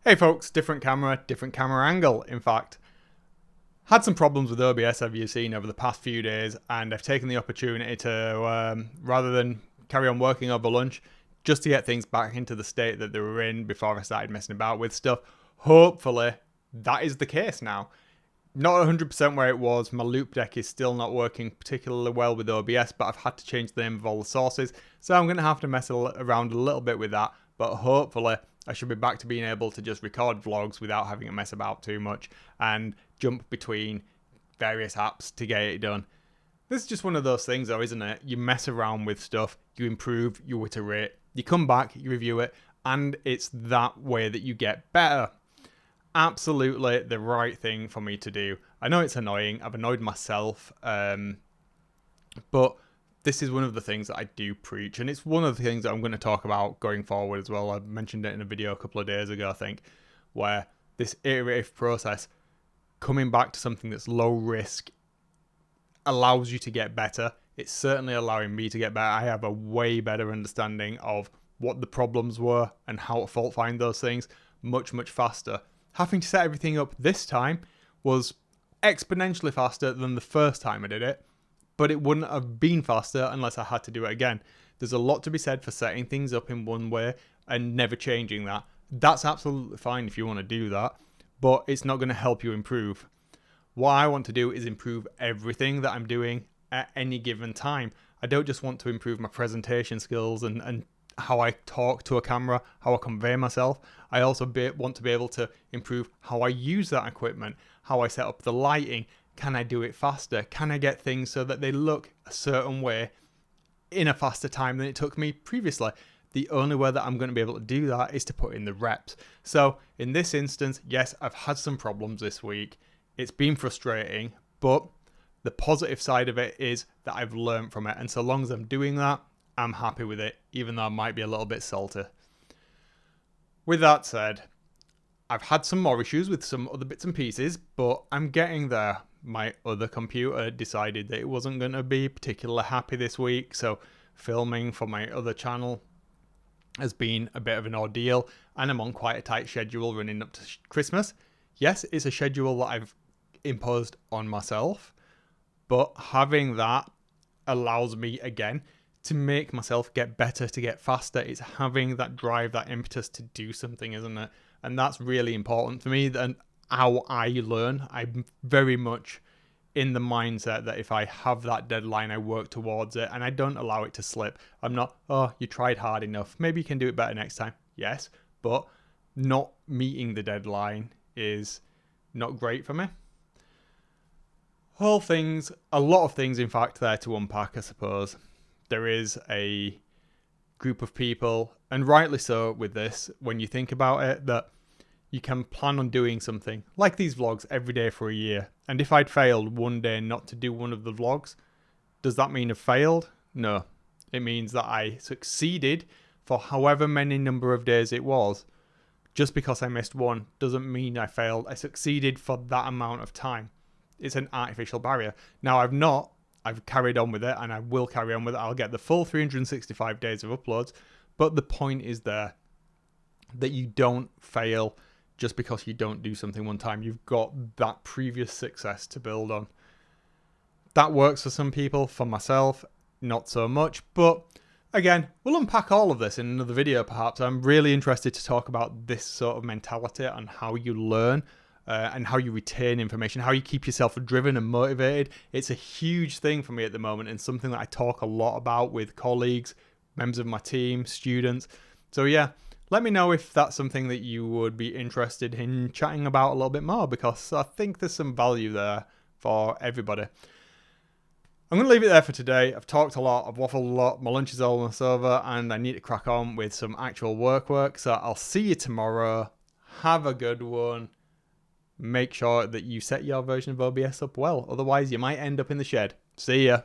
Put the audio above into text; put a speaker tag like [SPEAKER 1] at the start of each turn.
[SPEAKER 1] Hey folks, different camera angle. In fact, had some problems with OBS, have you seen, over the past few days, and I've taken the opportunity to, rather than carry on working over lunch, just to get things back into the state that they were in before I started messing about with stuff. Hopefully, that is the case now. Not 100% where it was. My loop deck is still not working particularly well with OBS, but I've had to change the name of all the sources, so I'm going to have to mess around a little bit with that, but hopefully I should be back to being able to just record vlogs without having to mess about too much and jump between various apps to get it done. This is just one of those things though, isn't it? You mess around with stuff, you improve, you iterate, you come back, you review it, and it's that way that you get better. Absolutely the right thing for me to do. I know it's annoying, I've annoyed myself, but this is one of the things that I do preach, and it's one of the things that I'm going to talk about going forward as well. I mentioned it in a video a couple of days ago, I think, where this iterative process, coming back to something that's low risk, allows you to get better. It's certainly allowing me to get better. I have a way better understanding of what the problems were and how to fault find those things much faster. Having to set everything up this time was exponentially faster than the first time I did it, but it wouldn't have been faster unless I had to do it again. There's a lot to be said for setting things up in one way and never changing that. That's absolutely fine if you want to do that, but it's not going to help you improve. What I want to do is improve everything that I'm doing at any given time. I don't just want to improve my presentation skills and how I talk to a camera, how I convey myself. I also want to be able to improve how I use that equipment, how I set up the lighting. Can I do it faster? Can I get things so that they look a certain way in a faster time than it took me previously? The only way that I'm going to be able to do that is to put in the reps. So in this instance, yes, I've had some problems this week. It's been frustrating, but the positive side of it is that I've learned from it. And so long as I'm doing that, I'm happy with it, even though I might be a little bit salty. With that said, I've had some more issues with some other bits and pieces, but I'm getting there. My other computer decided that it wasn't going to be particularly happy this week, so filming for my other channel has been a bit of an ordeal, and I'm on quite a tight schedule running up to Christmas. Yes, it's a schedule that I've imposed on myself, but having that allows me, again, to make myself get better, to get faster. It's having that drive, that impetus to do something, isn't it? And that's really important for me. And how I learn, I'm very much in the mindset that if I have that deadline, I work towards it and I don't allow it to slip. I'm not, oh, you tried hard enough, maybe you can do it better next time. Yes, but not meeting the deadline is not great for me. A lot of things, in fact, there to unpack, I suppose. There is a group of people, and rightly so with this, when you think about it, that you can plan on doing something like these vlogs every day for a year. And if I'd failed one day not to do one of the vlogs, does that mean I've failed? No. It means that I succeeded for however many number of days it was. Just because I missed one doesn't mean I failed. I succeeded for that amount of time. It's an artificial barrier. Now I've carried on with it, and I will carry on with it. I'll get the full 365 days of uploads, but the point is there that you don't fail just because you don't do something one time. You've got that previous success to build on. That works for some people. For myself, not so much. But again, we'll unpack all of this in another video perhaps. I'm really interested to talk about this sort of mentality and how you learn and how you retain information, how you keep yourself driven and motivated. It's a huge thing for me at the moment, and something that I talk a lot about with colleagues, members of my team, students. So yeah, let me know if that's something that you would be interested in chatting about a little bit more, because I think there's some value there for everybody. I'm going to leave it there for today. I've talked a lot, I've waffled a lot, my lunch is almost over, and I need to crack on with some actual work. So I'll see you tomorrow. Have a good one. Make sure that you set your version of OBS up well, otherwise you might end up in the shed. See ya.